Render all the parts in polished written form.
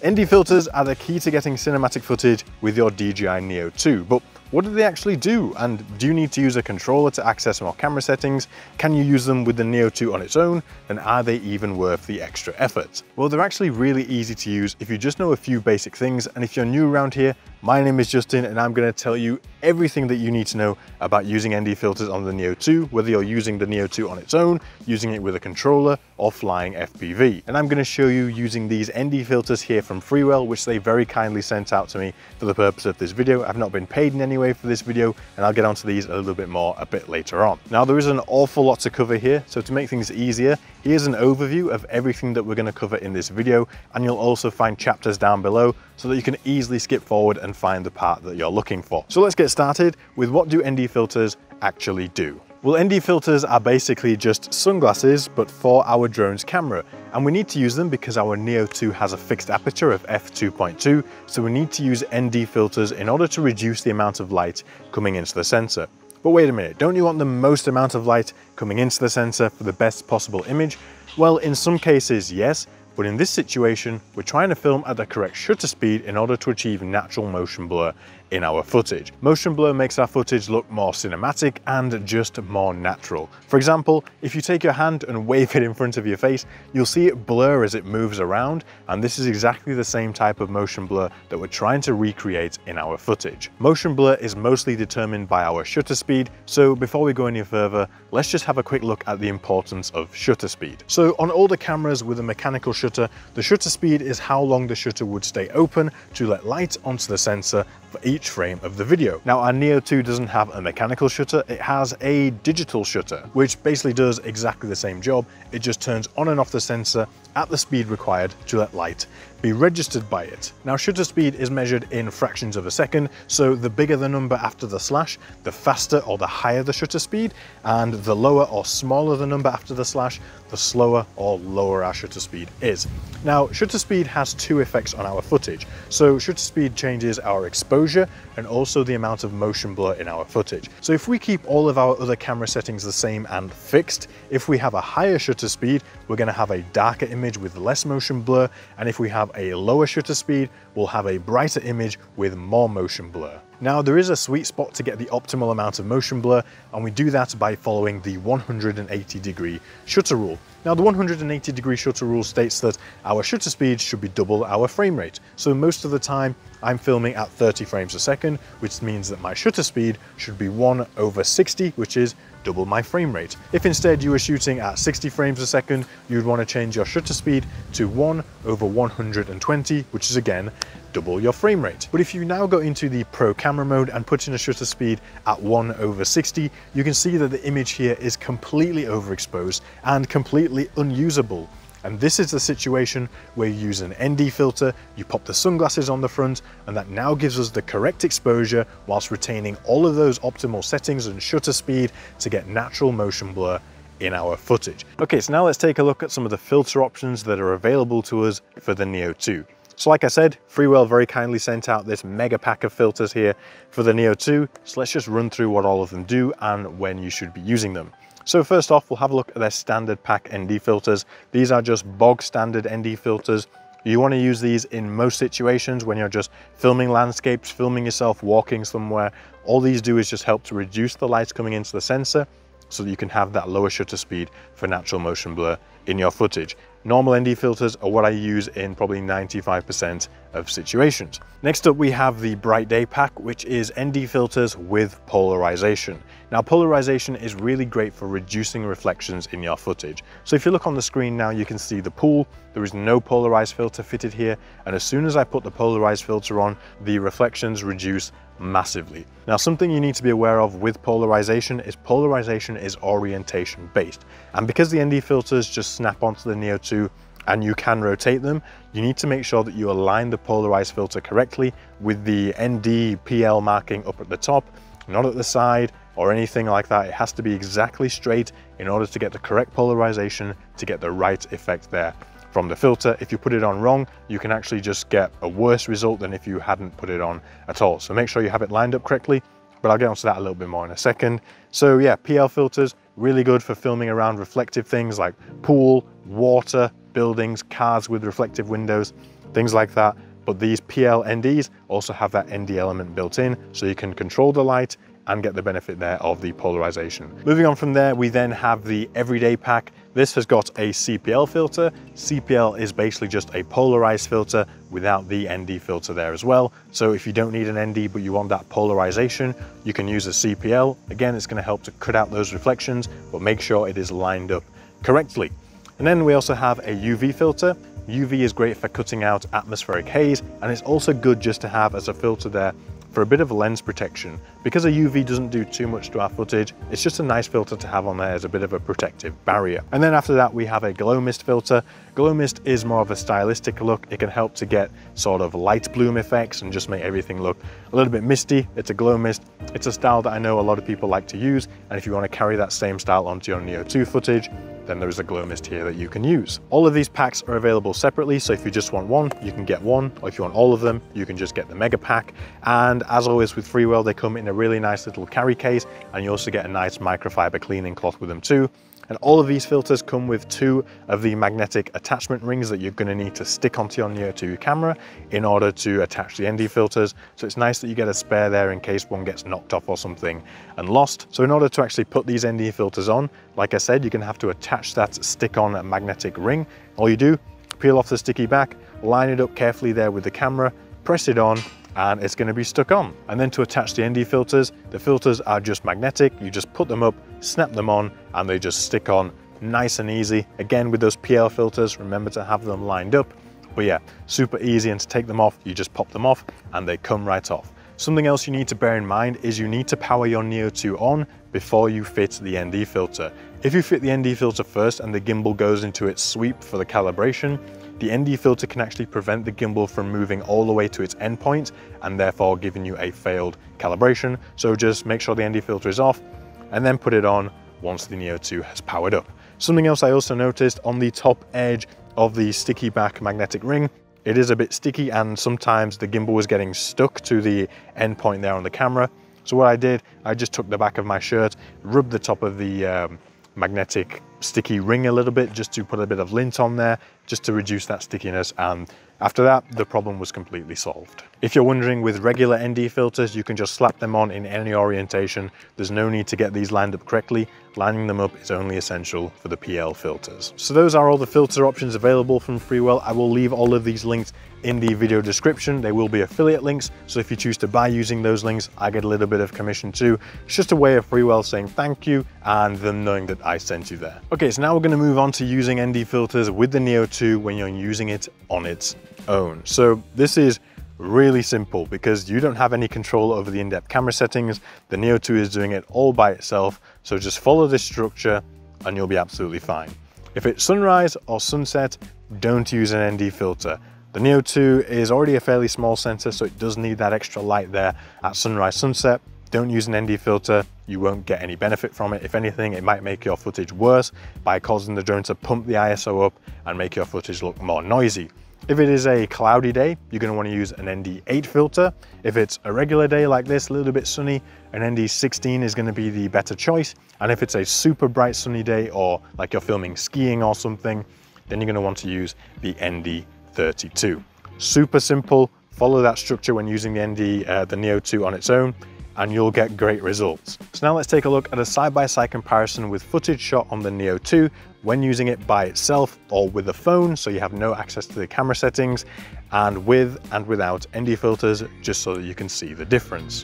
ND filters are the key to getting cinematic footage with your DJI Neo 2, but what do they actually do? And do you need to use a controller to access more camera settings? Can you use them with the Neo 2 on its own? And are they even worth the extra effort? Well, they're actually really easy to use if you just know a few basic things. And if you're new around here, my name is Justin and I'm going to tell you everything that you need to know about using ND filters on the Neo 2, whether you're using the Neo 2 on its own, using it with a controller, or flying FPV. And I'm going to show you using these ND filters here from Frewell, which they very kindly sent out to me for the purpose of this video. I've not been paid in any way for this video, and I'll get onto these a little bit more a bit later on. Now, there is an awful lot to cover here, so to make things easier, here's an overview of everything that we're going to cover in this video, and you'll also find chapters down below so that you can easily skip forward and find the part that you're looking for. So let's get started with what do ND filters actually do. Well, ND filters are basically just sunglasses, but for our drone's camera. And we need to use them because our Neo 2 has a fixed aperture of f2.2, so we need to use ND filters in order to reduce the amount of light coming into the sensor. But wait a minute, don't you want the most amount of light coming into the sensor for the best possible image? Well, in some cases, yes. But in this situation, we're trying to film at the correct shutter speed in order to achieve natural motion blur in our footage. Motion blur makes our footage look more cinematic and just more natural. For example, if you take your hand and wave it in front of your face, you'll see it blur as it moves around, and this is exactly the same type of motion blur that we're trying to recreate in our footage. Motion blur is mostly determined by our shutter speed, so before we go any further, let's just have a quick look at the importance of shutter speed. So on older cameras with a mechanical shutter, the shutter speed is how long the shutter would stay open to let light onto the sensor for each frame of the video. Now, our Neo 2 doesn't have a mechanical shutter, it has a digital shutter, which basically does exactly the same job. It just turns on and off the sensor at the speed required to let light be registered by it. Now, shutter speed is measured in fractions of a second, so the bigger the number after the slash, the faster or the higher the shutter speed, and the lower or smaller the number after the slash, the slower or lower our shutter speed is. Now, shutter speed has two effects on our footage. So shutter speed changes our exposure and also the amount of motion blur in our footage. So if we keep all of our other camera settings the same and fixed, if we have a higher shutter speed, we're going to have a darker image with less motion blur, and if we have a lower shutter speed, we'll have a brighter image with more motion blur. Now, there is a sweet spot to get the optimal amount of motion blur, and we do that by following the 180-degree shutter rule. Now, the 180-degree shutter rule states that our shutter speed should be double our frame rate. So most of the time, I'm filming at 30 frames a second, which means that my shutter speed should be 1/60, which is double my frame rate. If instead you were shooting at 60 frames a second, you'd want to change your shutter speed to 1/120, which is again double your frame rate. But if you now go into the pro camera mode and put in a shutter speed at 1/60, you can see that the image here is completely overexposed and completely unusable. And this is the situation where you use an ND filter, you pop the sunglasses on the front, and that now gives us the correct exposure whilst retaining all of those optimal settings and shutter speed to get natural motion blur in our footage. Okay, so now let's take a look at some of the filter options that are available to us for the Neo 2. So like I said, Frewell very kindly sent out this mega pack of filters here for the Neo 2. So let's just run through what all of them do and when you should be using them. So first off, we'll have a look at their standard pack ND filters. These are just bog standard ND filters. You want to use these in most situations when you're just filming landscapes, filming yourself walking somewhere. All these do is just help to reduce the light coming into the sensor so that you can have that lower shutter speed for natural motion blur in your footage. Normal ND filters are what I use in probably 95% of situations. Next up, we have the Bright Day pack, which is ND filters with polarization. Now, polarization is really great for reducing reflections in your footage. So if you look on the screen now, you can see the pool. There is no polarized filter fitted here. And as soon as I put the polarized filter on, the reflections reduce massively. Now, something you need to be aware of with polarization is orientation based. And because the ND filters just snap onto the Neo 2 and you can rotate them, you need to make sure that you align the polarized filter correctly with the ND PL marking up at the top, not at the side or anything like that. It has to be exactly straight in order to get the correct polarization, to get the right effect there from the filter. If you put it on wrong, you can actually just get a worse result than if you hadn't put it on at all. So make sure you have it lined up correctly, but I'll get onto that a little bit more in a second. So yeah, PL filters, really good for filming around reflective things like pool, water, buildings, cars with reflective windows. things like that. But these PL NDs also have that ND element built in, so you can control the light and get the benefit there of the polarization. Moving on from there, we then have the everyday pack. This has got a CPL filter. CPL is basically just a polarized filter without the ND filter there as well. So if you don't need an ND but you want that polarization, you can use a CPL. Again, it's going to help to cut out those reflections, but make sure it is lined up correctly. And then we also have a UV filter. UV is great for cutting out atmospheric haze, and it's also good just to have as a filter there for a bit of lens protection. Because a UV doesn't do too much to our footage, it's just a nice filter to have on there as a bit of a protective barrier. And then after that, we have a glow mist filter. Glow mist is more of a stylistic look. It can help to get sort of light bloom effects and just make everything look a little bit misty. It's a glow mist. It's a style that I know a lot of people like to use, and if you want to carry that same style onto your Neo 2 footage, then there is a glow mist here that you can use. All of these packs are available separately, so if you just want one, you can get one, or if you want all of them, you can just get the mega pack. And as always with Frewell, they come in a really nice little carry case, and you also get a nice microfiber cleaning cloth with them too. And all of these filters come with 2 of the magnetic attachment rings that you're going to need to stick onto your Neo 2 camera in order to attach the ND filters. So it's nice that you get a spare there in case one gets knocked off or something and lost. So in order to actually put these ND filters on, like I said, you're going to have to attach that stick-on magnetic ring. All you do, peel off the sticky back, line it up carefully there with the camera, press it on, and it's going to be stuck on. And then to attach the ND filters, the filters are just magnetic. You just put them up, snap them on, and they just stick on nice and easy. Again, with those PL filters, remember to have them lined up. But yeah, super easy, and to take them off, you just pop them off and they come right off. Something else you need to bear in mind is you need to power your Neo 2 on before you fit the ND filter. If you fit the ND filter first and the gimbal goes into its sweep for the calibration, the ND filter can actually prevent the gimbal from moving all the way to its endpoint and therefore giving you a failed calibration. So just make sure the ND filter is off and then put it on once the Neo 2 has powered up. Something else I also noticed on the top edge of the sticky back magnetic ring, it is a bit sticky and sometimes the gimbal was getting stuck to the endpoint there on the camera. So what I did, I just took the back of my shirt, rubbed the top of the magnetic sticky ring a little bit just to put a bit of lint on there just to reduce that stickiness, and after that the problem was completely solved. If you're wondering, with regular ND filters you can just slap them on in any orientation. There's no need to get these lined up correctly. Lining them up is only essential for the PL filters. So those are all the filter options available from Frewell. I will leave all of these links in the video description. They will be affiliate links, so if you choose to buy using those links, I get a little bit of commission too. It's just a way of Frewell saying thank you and them knowing that I sent you there. Okay, so now we're going to move on to using ND filters with the Neo 2 when you're using it on its own. So this is really simple because you don't have any control over the in-depth camera settings. The Neo 2 is doing it all by itself, so just follow this structure and you'll be absolutely fine. If it's sunrise or sunset, don't use an ND filter. The Neo 2 is already a fairly small sensor, so it does need that extra light there at sunrise, sunset. Don't use an ND filter, you won't get any benefit from it. If anything, it might make your footage worse by causing the drone to pump the ISO up and make your footage look more noisy. If it is a cloudy day, you're going to want to use an ND8 filter. If it's a regular day like this, a little bit sunny, an ND16 is going to be the better choice. And if it's a super bright sunny day, or like you're filming skiing or something, then you're going to want to use the ND32. Super simple. Follow that structure when using the Neo 2 on its own, and you'll get great results. So now let's take a look at a side-by-side comparison with footage shot on the Neo 2 when using it by itself or with a phone, so you have no access to the camera settings, and with and without ND filters, just so that you can see the difference.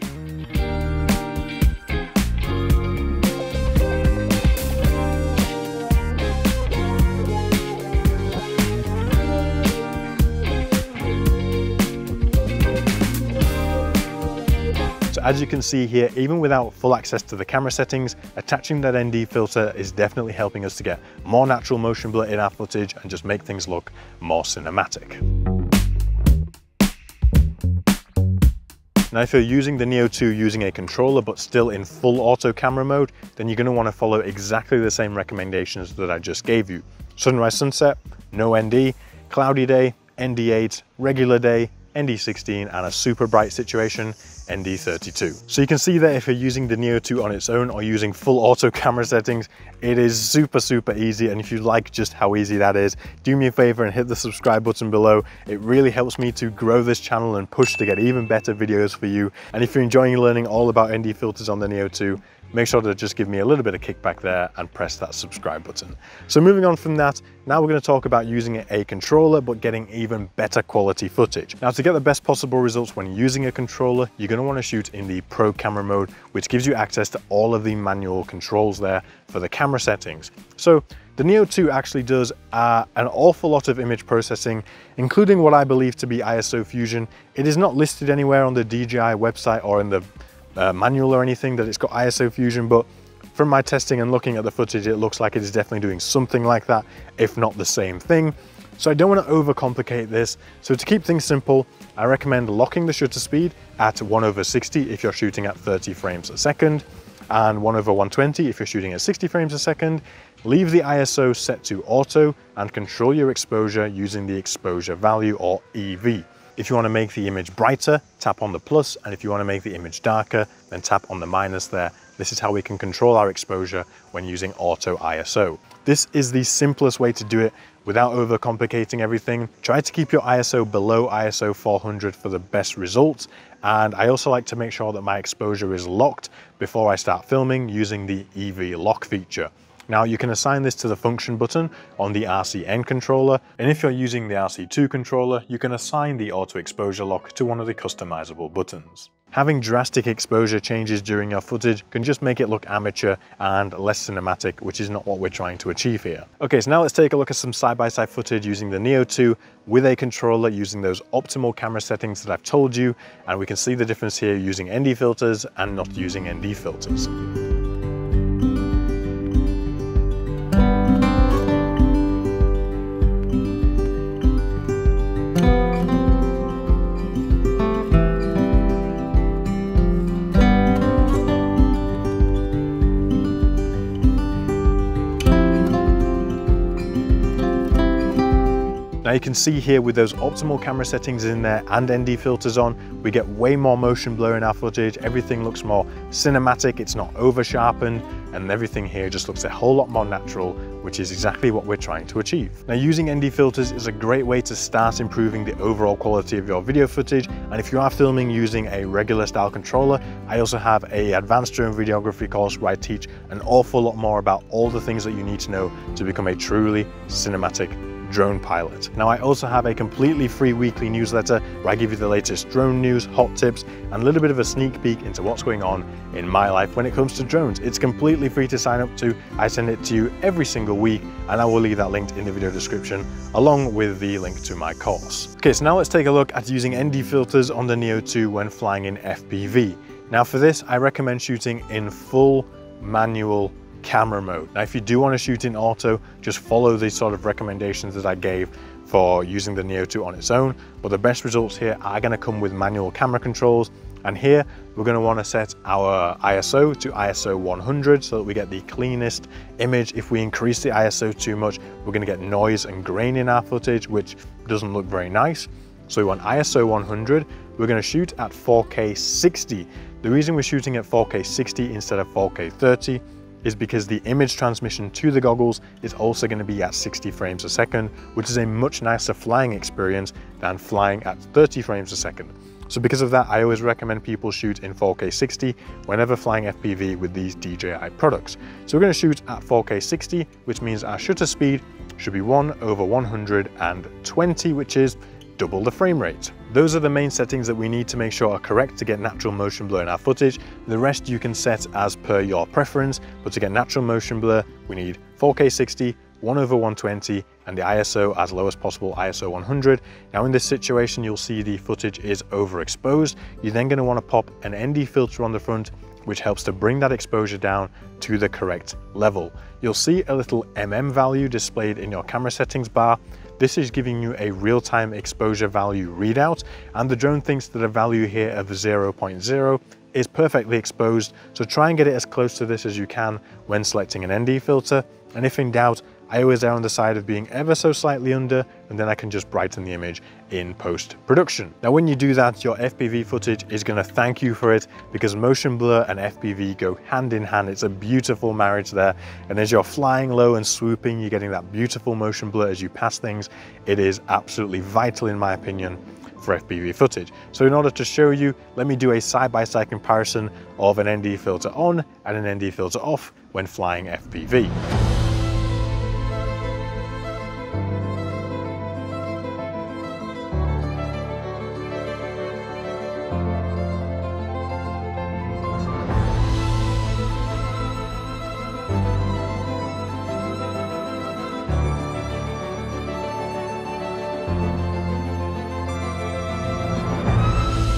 As you can see here, even without full access to the camera settings, attaching that ND filter is definitely helping us to get more natural motion blur in our footage and just make things look more cinematic. Now, if you're using the Neo 2 using a controller but still in full auto camera mode, then you're going to want to follow exactly the same recommendations that I just gave you. Sunrise, sunset, no ND, cloudy day, ND8, regular day, ND16, and a super bright situation, ND32. So you can see that if you're using the Neo 2 on its own or using full auto camera settings, it is super easy. And if you like just how easy that is, do me a favor and hit the subscribe button below. It really helps me to grow this channel and push to get even better videos for you. And if you're enjoying learning all about ND filters on the Neo 2, make sure to just give me a little bit of kickback there and press that subscribe button. So moving on from that, now we're going to talk about using a controller but getting even better quality footage. Now, to get the best possible results when using a controller, you're going to want to shoot in the Pro camera mode, which gives you access to all of the manual controls there for the camera settings. So the Neo 2 actually does an awful lot of image processing, including what I believe to be ISO fusion. It is not listed anywhere on the DJI website or in the manual or anything that it's got ISO fusion, but from my testing and looking at the footage, it looks like it is definitely doing something like that, if not the same thing. So I don't want to overcomplicate this. So to keep things simple, I recommend locking the shutter speed at 1/60 if you're shooting at 30 frames a second, and 1/120 if you're shooting at 60 frames a second. Leave the ISO set to auto and control your exposure using the exposure value, or EV. If you want to make the image brighter, tap on the plus, and if you want to make the image darker, then tap on the minus there. This is how we can control our exposure when using auto ISO. This is the simplest way to do it without overcomplicating everything. Try to keep your ISO below ISO 400 for the best results. And I also like to make sure that my exposure is locked before I start filming using the EV lock feature. Now you can assign this to the function button on the RCN controller, and if you're using the RC2 controller, you can assign the auto exposure lock to one of the customizable buttons. Having drastic exposure changes during your footage can just make it look amateur and less cinematic, which is not what we're trying to achieve here. Okay, so now let's take a look at some side-by-side footage using the Neo 2 with a controller using those optimal camera settings that I've told you, and we can see the difference here using ND filters and not using ND filters. Now you can see here with those optimal camera settings in there and ND filters on, we get way more motion blur in our footage. Everything looks more cinematic, it's not over sharpened, and everything here just looks a whole lot more natural, which is exactly what we're trying to achieve. Now, using ND filters is a great way to start improving the overall quality of your video footage. And if you are filming using a regular style controller, I also have an advanced drone videography course where I teach an awful lot more about all the things that you need to know to become a truly cinematic drone pilot. Now, I also have a completely free weekly newsletter where I give you the latest drone news, hot tips, and a little bit of a sneak peek into what's going on in my life when it comes to drones. It's completely free to sign up to. I send it to you every single week, and I will leave that linked in the video description along with the link to my course. Okay, so now let's take a look at using ND filters on the Neo 2 when flying in FPV. Now for this, I recommend shooting in full manual camera mode. Now, if you do want to shoot in auto, just follow the sort of recommendations that I gave for using the Neo 2 on its own, but the best results here are going to come with manual camera controls. And here we're going to want to set our ISO to ISO 100 so that we get the cleanest image. If we increase the ISO too much, we're going to get noise and grain in our footage, which doesn't look very nice. So we want ISO 100. We're going to shoot at 4K 60. The reason we're shooting at 4K 60 instead of 4K 30 is because the image transmission to the goggles is also going to be at 60 frames a second, which is a much nicer flying experience than flying at 30 frames a second. So because of that, I always recommend people shoot in 4K 60 whenever flying FPV with these DJI products. So we're going to shoot at 4K 60, which means our shutter speed should be 1/120, which is double the frame rate. Those are the main settings that we need to make sure are correct to get natural motion blur in our footage. The rest you can set as per your preference, but to get natural motion blur, we need 4K 60, 1/120, and the ISO as low as possible, ISO 100. Now in this situation, you'll see the footage is overexposed. You're then going to want to pop an ND filter on the front, which helps to bring that exposure down to the correct level. You'll see a little value displayed in your camera settings bar. This is giving you a real-time exposure value readout, and the drone thinks that a value here of 0.0 is perfectly exposed, so try and get it as close to this as you can when selecting an ND filter, and if in doubt, I always err on the side of being ever so slightly under and then I can just brighten the image in post-production. Now, when you do that, your FPV footage is going to thank you for it, because motion blur and FPV go hand in hand. It's a beautiful marriage there. And as you're flying low and swooping, you're getting that beautiful motion blur as you pass things. It is absolutely vital, in my opinion, for FPV footage. So in order to show you, let me do a side-by-side comparison of an ND filter on and an ND filter off when flying FPV.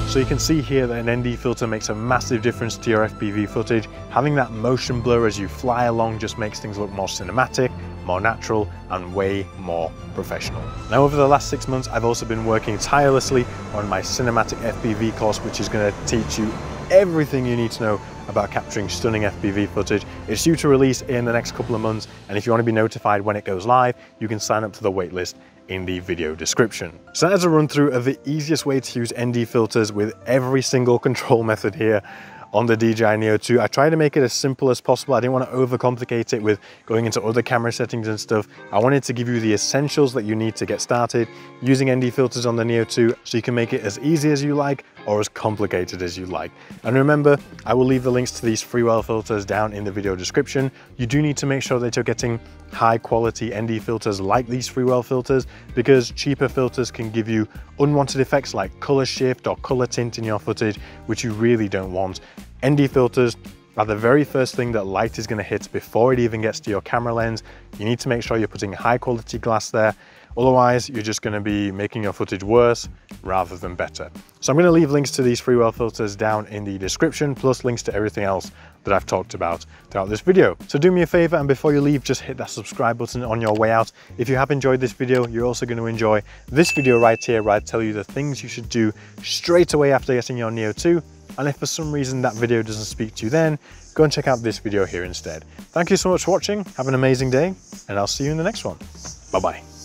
So you can see here that an ND filter makes a massive difference to your FPV footage. Having that motion blur as you fly along just makes things look more cinematic, more natural, and way more professional. Now, over the last 6 months, I've also been working tirelessly on my cinematic FPV course, which is going to teach you everything you need to know about capturing stunning FPV footage. It's due to release in the next couple of months, and if you want to be notified when it goes live, you can sign up to the waitlist in the video description. So as a run through of the easiest way to use ND filters with every single control method here on the DJI Neo 2. I try to make it as simple as possible. I didn't want to overcomplicate it with going into other camera settings and stuff. I wanted to give you the essentials that you need to get started using ND filters on the Neo 2, so you can make it as easy as you like or as complicated as you like. And remember, I will leave the links to these Frewell filters down in the video description. You do need to make sure that you're getting high quality ND filters like these Frewell filters, because cheaper filters can give you unwanted effects like color shift or color tint in your footage, which you really don't want. ND filters are the very first thing that light is going to hit before it even gets to your camera lens. You need to make sure you're putting high quality glass there. Otherwise, you're just going to be making your footage worse rather than better. So I'm going to leave links to these Frewell filters down in the description, plus links to everything else that I've talked about throughout this video. So do me a favor, and before you leave, just hit that subscribe button on your way out. If you have enjoyed this video, you're also going to enjoy this video right here, where I tell you the things you should do straight away after getting your Neo 2. And if for some reason that video doesn't speak to you then, go and check out this video here instead. Thank you so much for watching. Have an amazing day, and I'll see you in the next one. Bye-bye.